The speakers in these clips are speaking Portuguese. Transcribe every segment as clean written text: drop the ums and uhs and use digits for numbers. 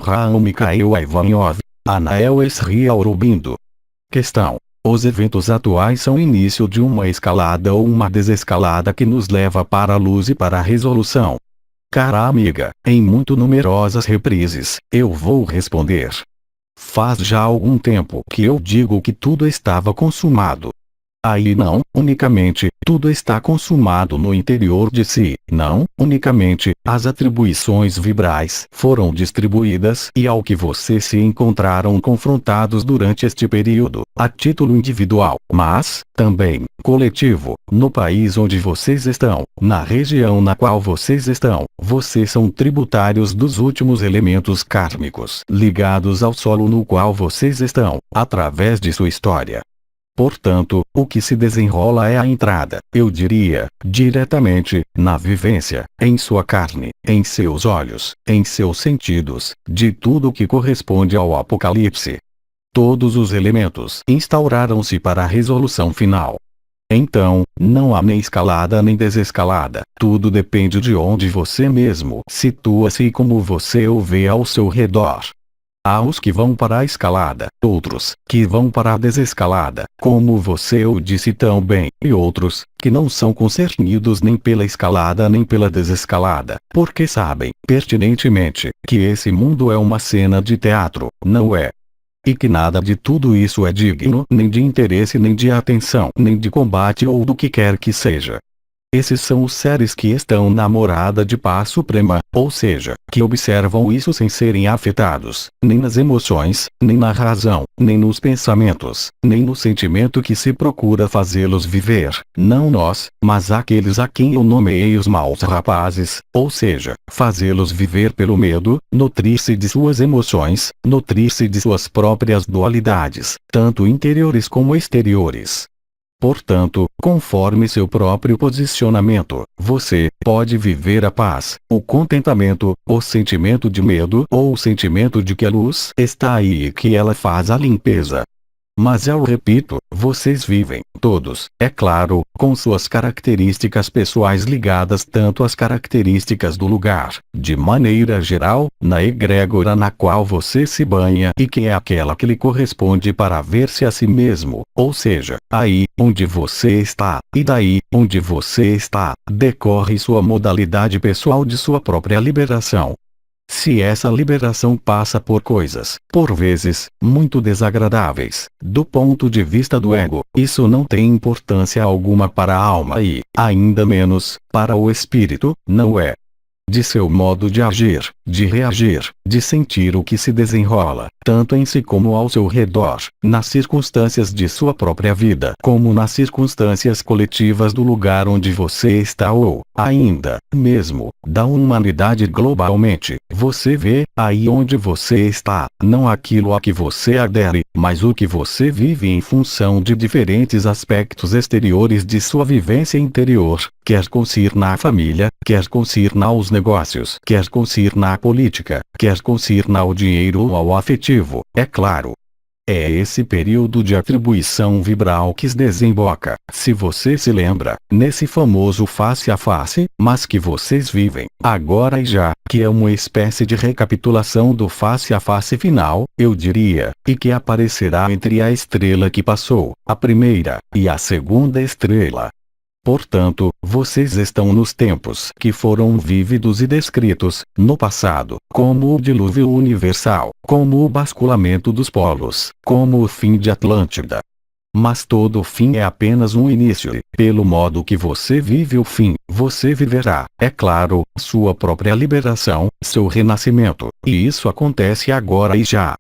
Avraham Mikhail Ivanov, Anael Esri Aurobindo. Questão: os eventos atuais são o início de uma escalada ou uma desescalada que nos leva para a luz e para a resolução? Cara amiga, em muito numerosas reprises, eu vou responder. Faz já algum tempo que eu digo que tudo estava consumado. Aí não, unicamente, tudo está consumado no interior de si, não, unicamente, as atribuições vibrais foram distribuídas e ao que vocês se encontraram confrontados durante este período, a título individual, mas, também, coletivo, no país onde vocês estão, na região na qual vocês estão, vocês são tributários dos últimos elementos kármicos ligados ao solo no qual vocês estão, através de sua história. Portanto, o que se desenrola é a entrada, eu diria, diretamente, na vivência, em sua carne, em seus olhos, em seus sentidos, de tudo o que corresponde ao Apocalipse. Todos os elementos instauraram-se para a resolução final. Então, não há nem escalada nem desescalada, tudo depende de onde você mesmo situa-se e como você o vê ao seu redor. Há os que vão para a escalada, outros, que vão para a desescalada, como você o disse tão bem, e outros, que não são concernidos nem pela escalada nem pela desescalada, porque sabem, pertinentemente, que esse mundo é uma cena de teatro, não é? E que nada de tudo isso é digno nem de interesse nem de atenção nem de combate ou do que quer que seja. Esses são os seres que estão na morada de paz suprema, ou seja, que observam isso sem serem afetados, nem nas emoções, nem na razão, nem nos pensamentos, nem no sentimento que se procura fazê-los viver, não nós, mas aqueles a quem eu nomeei os maus rapazes, ou seja, fazê-los viver pelo medo, nutrir-se de suas emoções, nutrir-se de suas próprias dualidades, tanto interiores como exteriores. Portanto, conforme seu próprio posicionamento, você pode viver a paz, o contentamento, o sentimento de medo ou o sentimento de que a luz está aí e que ela faz a limpeza. Mas eu repito, vocês vivem, todos, é claro, com suas características pessoais ligadas tanto às características do lugar, de maneira geral, na egrégora na qual você se banha e que é aquela que lhe corresponde para ver-se a si mesmo, ou seja, aí, onde você está, e daí, onde você está, decorre sua modalidade pessoal de sua própria liberação. Se essa liberação passa por coisas, por vezes, muito desagradáveis, do ponto de vista do ego, isso não tem importância alguma para a alma e, ainda menos, para o espírito, não é? De seu modo de agir, de reagir, de sentir o que se desenrola, tanto em si como ao seu redor, nas circunstâncias de sua própria vida, como nas circunstâncias coletivas do lugar onde você está ou, ainda, mesmo, da humanidade globalmente, você vê, aí onde você está, não aquilo a que você adere, mas o que você vive em função de diferentes aspectos exteriores de sua vivência interior, quer concirna a família, quer concirna aos negócios, quer concirna a política, quer concirna ao dinheiro ou ao afetivo, é claro. É esse período de atribuição vibral que desemboca, se você se lembra, nesse famoso face a face, mas que vocês vivem, agora e já, que é uma espécie de recapitulação do face a face final, eu diria, e que aparecerá entre a estrela que passou, a primeira, e a segunda estrela. Portanto, vocês estão nos tempos que foram vívidos e descritos, no passado, como o dilúvio universal, como o basculamento dos polos, como o fim de Atlântida. Mas todo fim é apenas um início e, pelo modo que você vive o fim, você viverá, é claro, sua própria liberação, seu renascimento, e isso acontece agora e já.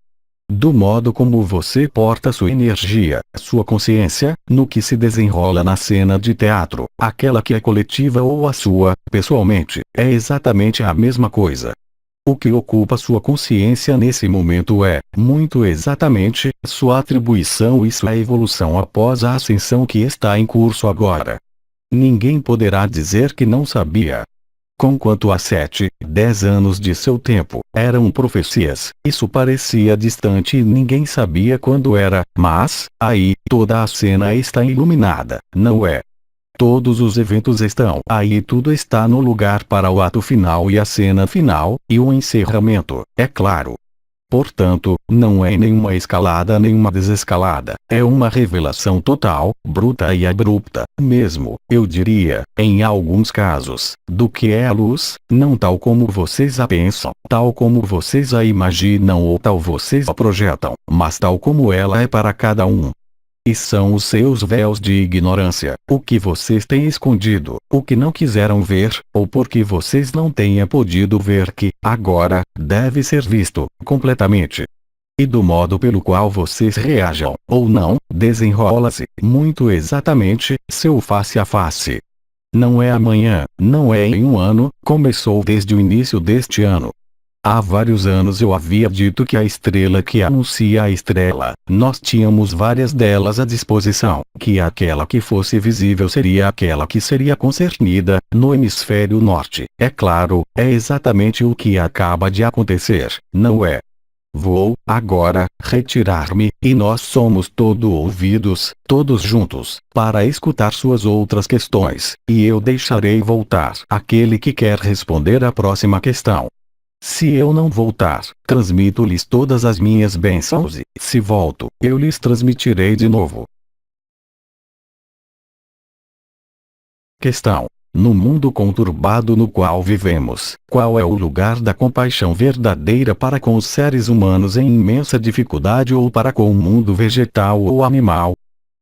Do modo como você porta sua energia, sua consciência, no que se desenrola na cena de teatro, aquela que é coletiva ou a sua, pessoalmente, é exatamente a mesma coisa. O que ocupa sua consciência nesse momento é, muito exatamente, sua atribuição e sua evolução após a ascensão que está em curso agora. Ninguém poderá dizer que não sabia. Conquanto a 7, 10 anos de seu tempo, eram profecias, isso parecia distante e ninguém sabia quando era, mas, aí, toda a cena está iluminada, não é? Todos os eventos estão aí e tudo está no lugar para o ato final e a cena final, e o encerramento, é claro. Portanto, não é nenhuma escalada nem uma desescalada, é uma revelação total, bruta e abrupta, mesmo, eu diria, em alguns casos, do que é a luz, não tal como vocês a pensam, tal como vocês a imaginam ou tal vocês a projetam, mas tal como ela é para cada um. E são os seus véus de ignorância, o que vocês têm escondido, o que não quiseram ver, ou porque vocês não tenham podido ver que, agora, deve ser visto, completamente. E do modo pelo qual vocês reajam, ou não, desenrola-se, muito exatamente, seu face a face. Não é amanhã, não é em um ano, começou desde o início deste ano. Há vários anos eu havia dito que a estrela que anuncia a estrela, nós tínhamos várias delas à disposição, que aquela que fosse visível seria aquela que seria concernida, no hemisfério norte. É claro, é exatamente o que acaba de acontecer, não é? Vou, agora, retirar-me, e nós somos todo ouvidos, todos juntos, para escutar suas outras questões, e eu deixarei voltar aquele que quer responder à próxima questão. Se eu não voltar, transmito-lhes todas as minhas bênçãos e, se volto, eu lhes transmitirei de novo. Questão: no mundo conturbado no qual vivemos, qual é o lugar da compaixão verdadeira para com os seres humanos em imensa dificuldade ou para com o mundo vegetal ou animal?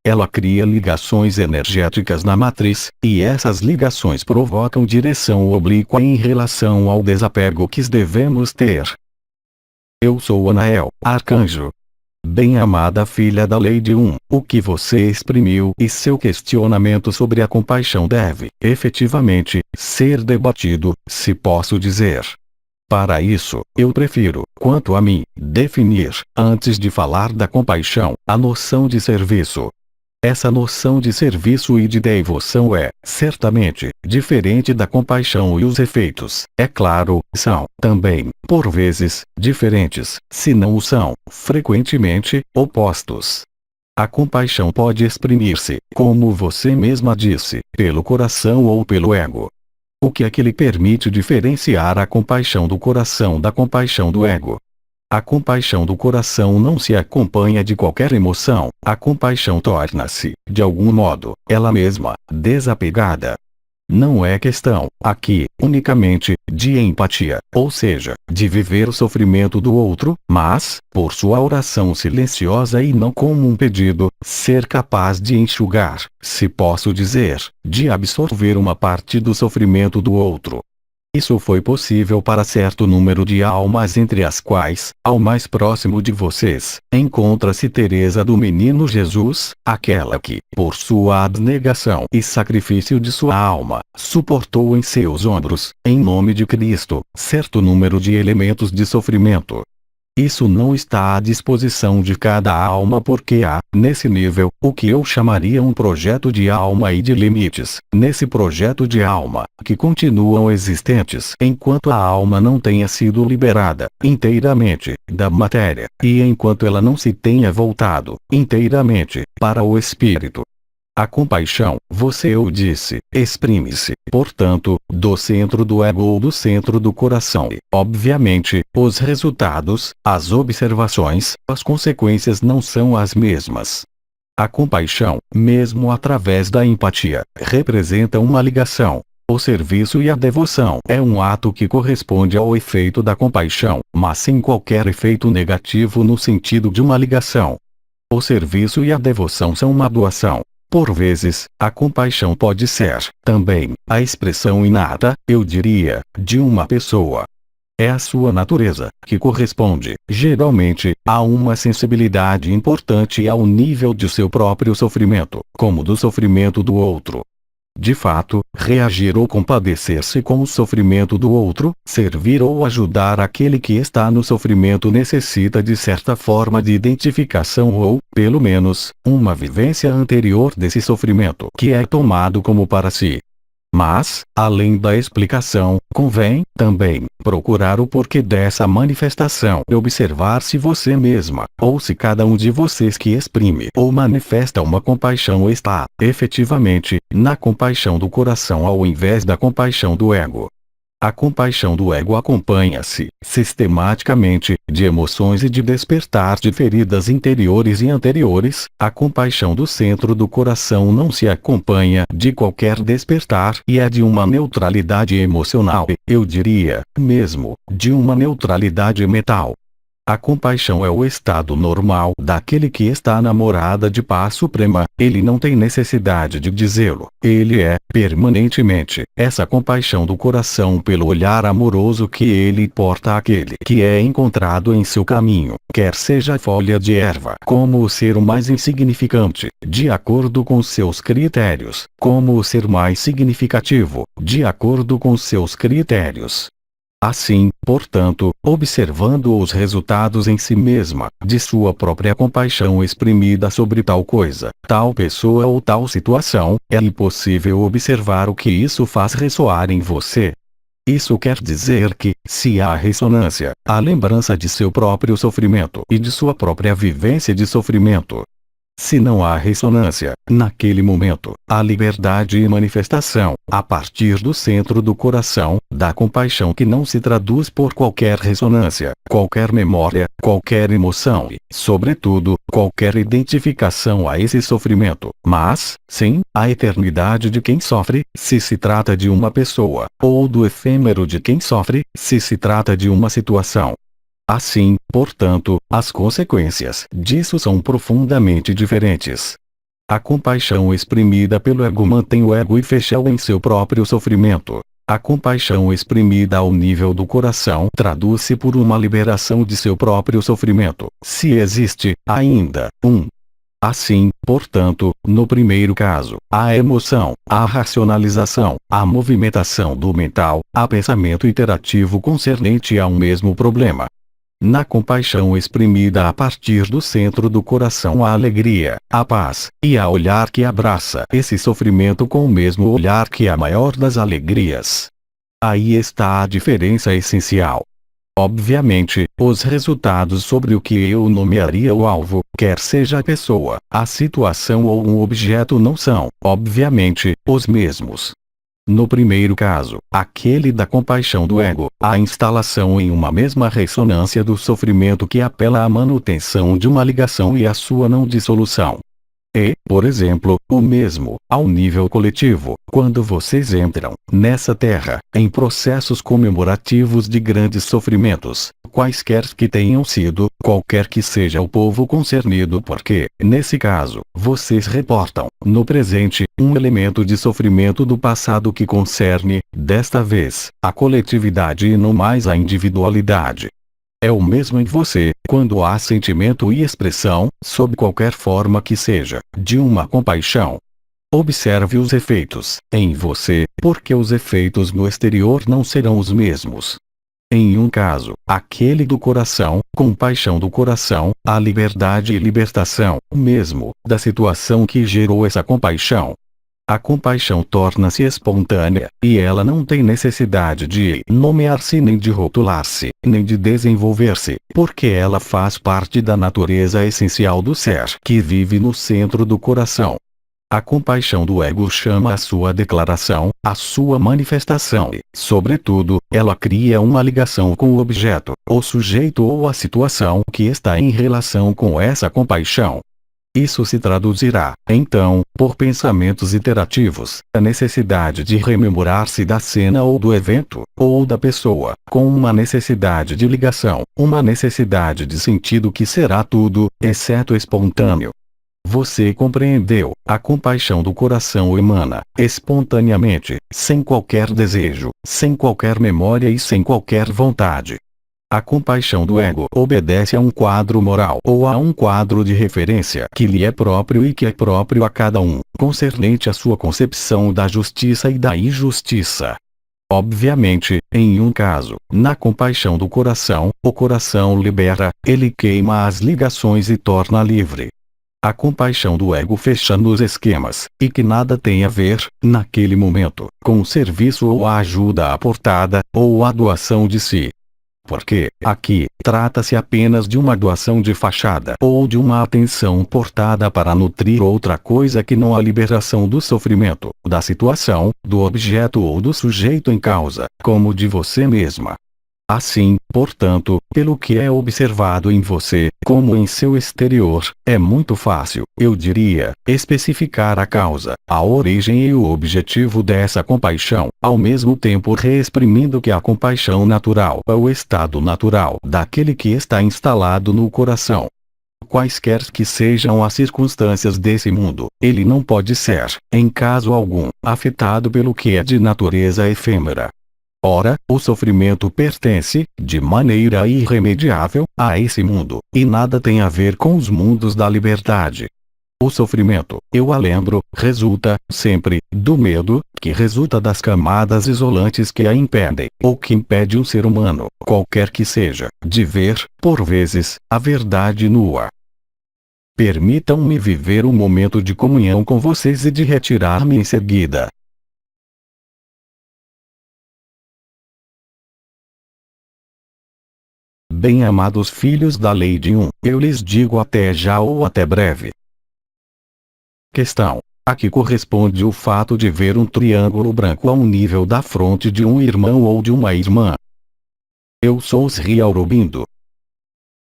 Ela cria ligações energéticas na matriz, e essas ligações provocam direção oblíqua em relação ao desapego que devemos ter. Eu sou Anael, arcanjo. Bem-amada filha da Lei 1, o que você exprimiu e seu questionamento sobre a compaixão deve, efetivamente, ser debatido, se posso dizer. Para isso, eu prefiro, quanto a mim, definir, antes de falar da compaixão, a noção de serviço. Essa noção de serviço e de devoção é, certamente, diferente da compaixão e os efeitos, é claro, são, também, por vezes, diferentes, se não o são, frequentemente, opostos. A compaixão pode exprimir-se, como você mesma disse, pelo coração ou pelo ego. O que é que lhe permite diferenciar a compaixão do coração da compaixão do ego? A compaixão do coração não se acompanha de qualquer emoção, a compaixão torna-se, de algum modo, ela mesma, desapegada. Não é questão, aqui, unicamente, de empatia, ou seja, de viver o sofrimento do outro, mas, por sua oração silenciosa e não como um pedido, ser capaz de enxugar, se posso dizer, de absorver uma parte do sofrimento do outro. Isso foi possível para certo número de almas, entre as quais, ao mais próximo de vocês, encontra-se Teresa do Menino Jesus, aquela que, por sua abnegação e sacrifício de sua alma, suportou em seus ombros, em nome de Cristo, certo número de elementos de sofrimento. Isso não está à disposição de cada alma porque há, nesse nível, o que eu chamaria um projeto de alma e de limites, nesse projeto de alma, que continuam existentes enquanto a alma não tenha sido liberada, inteiramente, da matéria, e enquanto ela não se tenha voltado, inteiramente, para o espírito. A compaixão, você o disse, exprime-se, portanto, do centro do ego ou do centro do coração e, obviamente, os resultados, as observações, as consequências não são as mesmas. A compaixão, mesmo através da empatia, representa uma ligação. O serviço e a devoção é um ato que corresponde ao efeito da compaixão, mas sem qualquer efeito negativo no sentido de uma ligação. O serviço e a devoção são uma doação. Por vezes, a compaixão pode ser, também, a expressão inata, eu diria, de uma pessoa. É a sua natureza, que corresponde, geralmente, a uma sensibilidade importante ao nível de seu próprio sofrimento, como do sofrimento do outro. De fato, reagir ou compadecer-se com o sofrimento do outro, servir ou ajudar aquele que está no sofrimento necessita de certa forma de identificação ou, pelo menos, uma vivência anterior desse sofrimento que é tomado como para si. Mas, além da explicação, convém, também, procurar o porquê dessa manifestação e observar se você mesma, ou se cada um de vocês que exprime ou manifesta uma compaixão está, efetivamente, na compaixão do coração ao invés da compaixão do ego. A compaixão do ego acompanha-se, sistematicamente, de emoções e de despertar de feridas interiores e anteriores. A compaixão do centro do coração não se acompanha de qualquer despertar e é de uma neutralidade emocional, eu diria, mesmo, de uma neutralidade mental. A compaixão é o estado normal daquele que está na morada de paz suprema, ele não tem necessidade de dizê-lo, ele é, permanentemente, essa compaixão do coração pelo olhar amoroso que ele porta àquele que é encontrado em seu caminho, quer seja folha de erva, como o ser o mais insignificante, de acordo com seus critérios, como o ser mais significativo, de acordo com seus critérios. Assim, portanto, observando os resultados em si mesma, de sua própria compaixão exprimida sobre tal coisa, tal pessoa ou tal situação, é impossível observar o que isso faz ressoar em você. Isso quer dizer que, se há ressonância, há lembrança de seu próprio sofrimento e de sua própria vivência de sofrimento. Se não há ressonância, naquele momento, há liberdade e manifestação, a partir do centro do coração, da compaixão que não se traduz por qualquer ressonância, qualquer memória, qualquer emoção e, sobretudo, qualquer identificação a esse sofrimento, mas, sim, a eternidade de quem sofre, se se trata de uma pessoa, ou do efêmero de quem sofre, se se trata de uma situação. Assim, portanto, as consequências disso são profundamente diferentes. A compaixão exprimida pelo ego mantém o ego e fecha-o em seu próprio sofrimento. A compaixão exprimida ao nível do coração traduz-se por uma liberação de seu próprio sofrimento, se existe, ainda, um. Assim, portanto, no primeiro caso, a emoção, a racionalização, a movimentação do mental, a pensamento iterativo concernente a um mesmo problema. Na compaixão exprimida a partir do centro do coração a alegria, a paz, e a olhar que abraça esse sofrimento com o mesmo olhar que a maior das alegrias. Aí está a diferença essencial. Obviamente, os resultados sobre o que eu nomearia o alvo, quer seja a pessoa, a situação ou um objeto não são, obviamente, os mesmos. No primeiro caso, aquele da compaixão do ego, a instalação em uma mesma ressonância do sofrimento que apela à manutenção de uma ligação e à sua não dissolução. E, por exemplo, o mesmo, ao nível coletivo, quando vocês entram, nessa terra, em processos comemorativos de grandes sofrimentos, quaisquer que tenham sido, qualquer que seja o povo concernido porque, nesse caso, vocês reportam, no presente, um elemento de sofrimento do passado que concerne, desta vez, a coletividade e não mais a individualidade. É o mesmo em você, quando há sentimento e expressão, sob qualquer forma que seja, de uma compaixão. Observe os efeitos, em você, porque os efeitos no exterior não serão os mesmos. Em um caso, aquele do coração, compaixão do coração, a liberdade e libertação, mesmo, da situação que gerou essa compaixão. A compaixão torna-se espontânea, e ela não tem necessidade de nomear-se nem de rotular-se, nem de desenvolver-se, porque ela faz parte da natureza essencial do ser que vive no centro do coração. A compaixão do ego chama a sua declaração, a sua manifestação e, sobretudo, ela cria uma ligação com o objeto, o sujeito ou a situação que está em relação com essa compaixão. Isso se traduzirá, então, por pensamentos iterativos, a necessidade de rememorar-se da cena ou do evento, ou da pessoa, com uma necessidade de ligação, uma necessidade de sentido que será tudo, exceto espontâneo. Você compreendeu, a compaixão do coração emana, espontaneamente, sem qualquer desejo, sem qualquer memória e sem qualquer vontade. A compaixão do ego obedece a um quadro moral ou a um quadro de referência que lhe é próprio e que é próprio a cada um, concernente à sua concepção da justiça e da injustiça. Obviamente, em um caso, na compaixão do coração, o coração libera, ele queima as ligações e torna livre. A compaixão do ego fecha nos esquemas, e que nada tem a ver, naquele momento, com o serviço ou a ajuda aportada, ou a doação de si. porque, aqui, trata-se apenas de uma doação de fachada ou de uma atenção portada para nutrir outra coisa que não a liberação do sofrimento, da situação, do objeto ou do sujeito em causa, como de você mesma. Assim, portanto, pelo que é observado em você, como em seu exterior, é muito fácil, eu diria, especificar a causa, a origem e o objetivo dessa compaixão, ao mesmo tempo reexprimindo que a compaixão natural é o estado natural daquele que está instalado no coração. Quaisquer que sejam as circunstâncias desse mundo, ele não pode ser, em caso algum, afetado pelo que é de natureza efêmera. Ora, o sofrimento pertence, de maneira irremediável, a esse mundo, e nada tem a ver com os mundos da liberdade. O sofrimento, eu a lembro, resulta, sempre, do medo, que resulta das camadas isolantes que a impedem, ou que impede um ser humano, qualquer que seja, de ver, por vezes, a verdade nua. Permitam-me viver um momento de comunhão com vocês e de retirar-me em seguida. Bem-amados filhos da Lei 1, eu lhes digo até já ou até breve. Questão. A que corresponde o fato de ver um triângulo branco ao nível da fronte de um irmão ou de uma irmã? Eu sou Sri Aurobindo.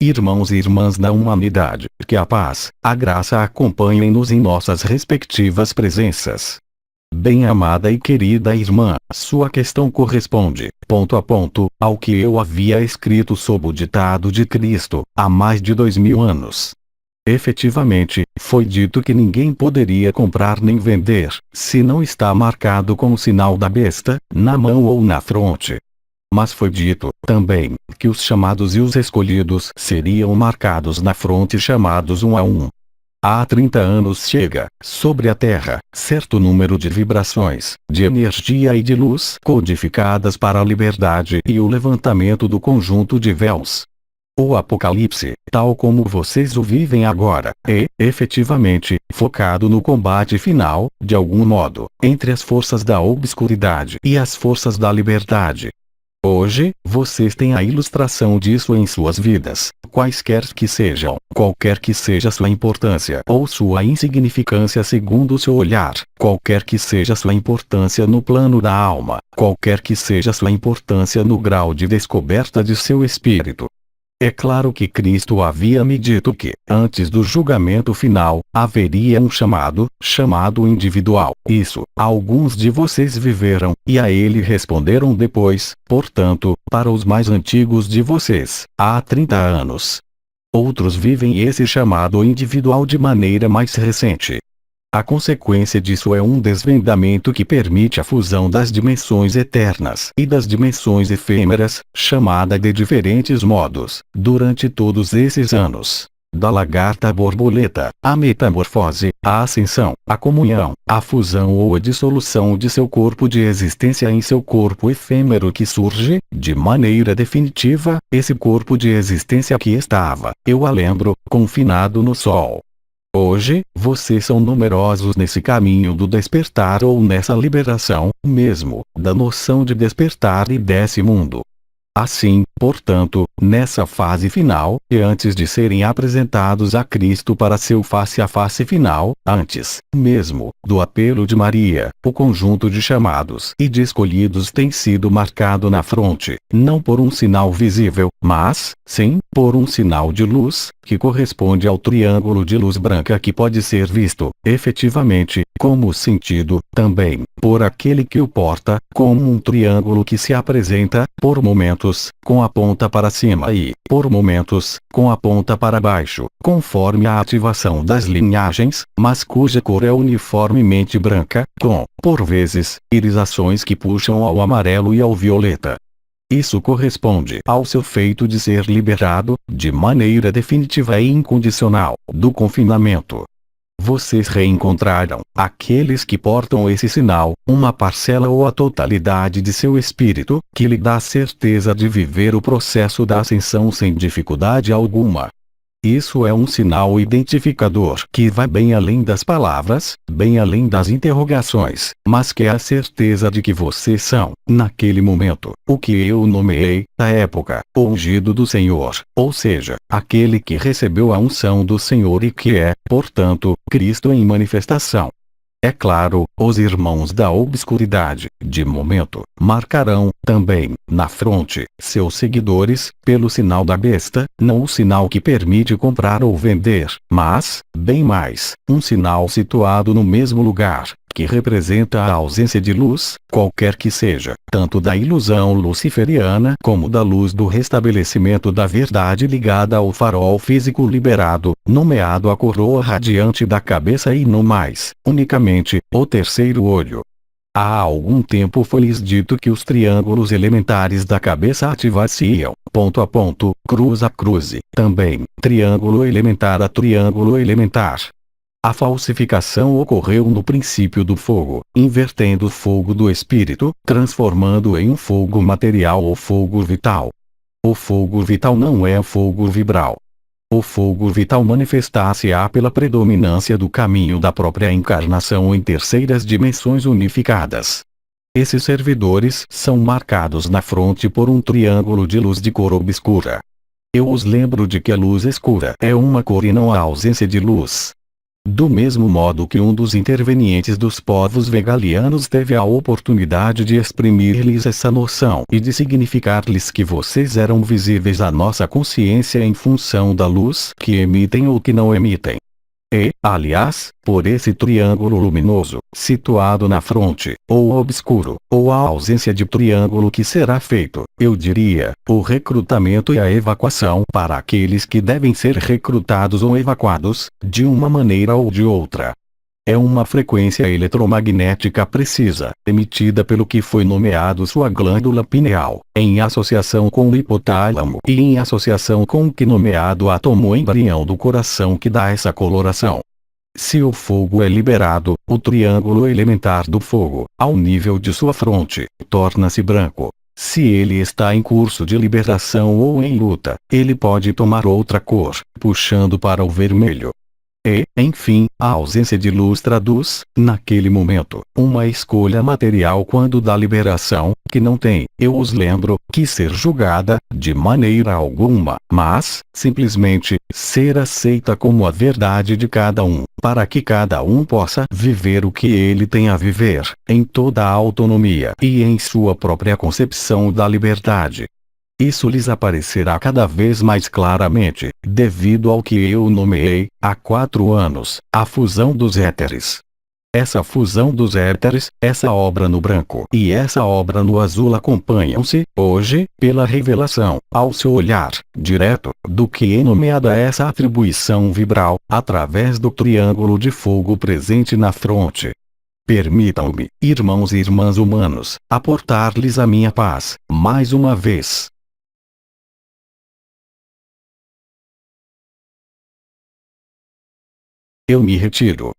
Irmãos e irmãs da humanidade, que a paz, a graça acompanhem-nos em nossas respectivas presenças. Bem-amada e querida irmã, sua questão corresponde, ponto a ponto, ao que eu havia escrito sob o ditado de Cristo, há mais de 2000 anos. Efetivamente, foi dito que ninguém poderia comprar nem vender, se não está marcado com o sinal da besta, na mão ou na fronte. Mas foi dito, também, que os chamados e os escolhidos seriam marcados na fronte chamados um a um. Há 30 anos chega, sobre a Terra, certo número de vibrações, de energia e de luz codificadas para a liberdade e o levantamento do conjunto de véus. O Apocalipse, tal como vocês o vivem agora, é, efetivamente, focado no combate final, de algum modo, entre as forças da obscuridade e as forças da liberdade. Hoje, vocês têm a ilustração disso em suas vidas, quaisquer que sejam, qualquer que seja sua importância ou sua insignificância segundo o seu olhar, qualquer que seja sua importância no plano da alma, qualquer que seja sua importância no grau de descoberta de seu espírito. É claro que Cristo havia me dito que, antes do julgamento final, haveria um chamado individual. Isso, alguns de vocês viveram, e a ele responderam depois, portanto, para os mais antigos de vocês, há 30 anos. Outros vivem esse chamado individual de maneira mais recente. A consequência disso é um desvendamento que permite a fusão das dimensões eternas e das dimensões efêmeras, chamada de diferentes modos, durante todos esses anos. Da lagarta à borboleta, a metamorfose, a ascensão, a comunhão, a fusão ou a dissolução de seu corpo de existência em seu corpo efêmero que surge, de maneira definitiva, esse corpo de existência que estava, eu a lembro, confinado no Sol. Hoje, vocês são numerosos nesse caminho do despertar ou nessa liberação, mesmo, da noção de despertar e desse mundo. Assim, portanto, nessa fase final, e antes de serem apresentados a Cristo para seu face a face final, antes, mesmo, do apelo de Maria, o conjunto de chamados e de escolhidos tem sido marcado na fronte, não por um sinal visível, mas, sim, por um sinal de luz, que corresponde ao triângulo de luz branca que pode ser visto, efetivamente, como sentido, também, por aquele que o porta, como um triângulo que se apresenta, por momentos, com a ponta para cima e, por momentos, com a ponta para baixo, conforme a ativação das linhagens, mas cuja cor é uniformemente branca, com, por vezes, irisações que puxam ao amarelo e ao violeta. Isso corresponde ao seu feito de ser liberado, de maneira definitiva e incondicional, do confinamento. Vocês reencontraram, aqueles que portam esse sinal, uma parcela ou a totalidade de seu espírito, que lhe dá certeza de viver o processo da ascensão sem dificuldade alguma. Isso é um sinal identificador que vai bem além das palavras, bem além das interrogações, mas que é a certeza de que vocês são, naquele momento, o que eu nomeei, à época, o ungido do Senhor, ou seja, aquele que recebeu a unção do Senhor e que é, portanto, Cristo em manifestação. É claro, os irmãos da obscuridade, de momento, marcarão, também, na fronte, seus seguidores, pelo sinal da besta, não o sinal que permite comprar ou vender, mas, bem mais, um sinal situado no mesmo lugar, que representa a ausência de luz, qualquer que seja, tanto da ilusão luciferiana como da luz do restabelecimento da verdade ligada ao farol físico liberado, nomeado a coroa radiante da cabeça e não mais, unicamente, o terceiro olho. Há algum tempo foi-lhes dito que os triângulos elementares da cabeça ativar-se-iam, ponto a ponto, cruz a cruz, também, triângulo elementar a triângulo elementar. A falsificação ocorreu no princípio do fogo, invertendo o fogo do espírito, transformando em um fogo material ou fogo vital. O fogo vital não é fogo vibral. O fogo vital manifestar-se-á pela predominância do caminho da própria encarnação em terceiras dimensões unificadas. Esses servidores são marcados na fronte por um triângulo de luz de cor obscura. Eu os lembro de que a luz escura é uma cor e não a ausência de luz. Do mesmo modo que um dos intervenientes dos povos vegalianos teve a oportunidade de exprimir-lhes essa noção e de significar-lhes que vocês eram visíveis à nossa consciência em função da luz que emitem ou que não emitem. E, aliás, por esse triângulo luminoso, situado na fronte, ou obscuro, ou a ausência de triângulo que será feito, eu diria, o recrutamento e a evacuação para aqueles que devem ser recrutados ou evacuados, de uma maneira ou de outra. É uma frequência eletromagnética precisa, emitida pelo que foi nomeado sua glândula pineal, em associação com o hipotálamo e em associação com o que nomeado átomo embrião do coração que dá essa coloração. Se o fogo é liberado, o triângulo elementar do fogo, ao nível de sua fronte, torna-se branco. Se ele está em curso de liberação ou em luta, ele pode tomar outra cor, puxando para o vermelho. E, enfim, a ausência de luz traduz, naquele momento, uma escolha material quando da liberação, que não tem, eu os lembro, que ser julgada, de maneira alguma, mas, simplesmente, ser aceita como a verdade de cada um, para que cada um possa viver o que ele tem a viver, em toda a autonomia e em sua própria concepção da liberdade. Isso lhes aparecerá cada vez mais claramente, devido ao que eu nomeei, há 4 anos, a fusão dos éteres. Essa fusão dos éteres, essa obra no branco e essa obra no azul acompanham-se, hoje, pela revelação, ao seu olhar, direto, do que é nomeada essa atribuição vibral, através do triângulo de fogo presente na fronte. Permitam-me, irmãos e irmãs humanos, aportar-lhes a minha paz, mais uma vez. Eu me retiro.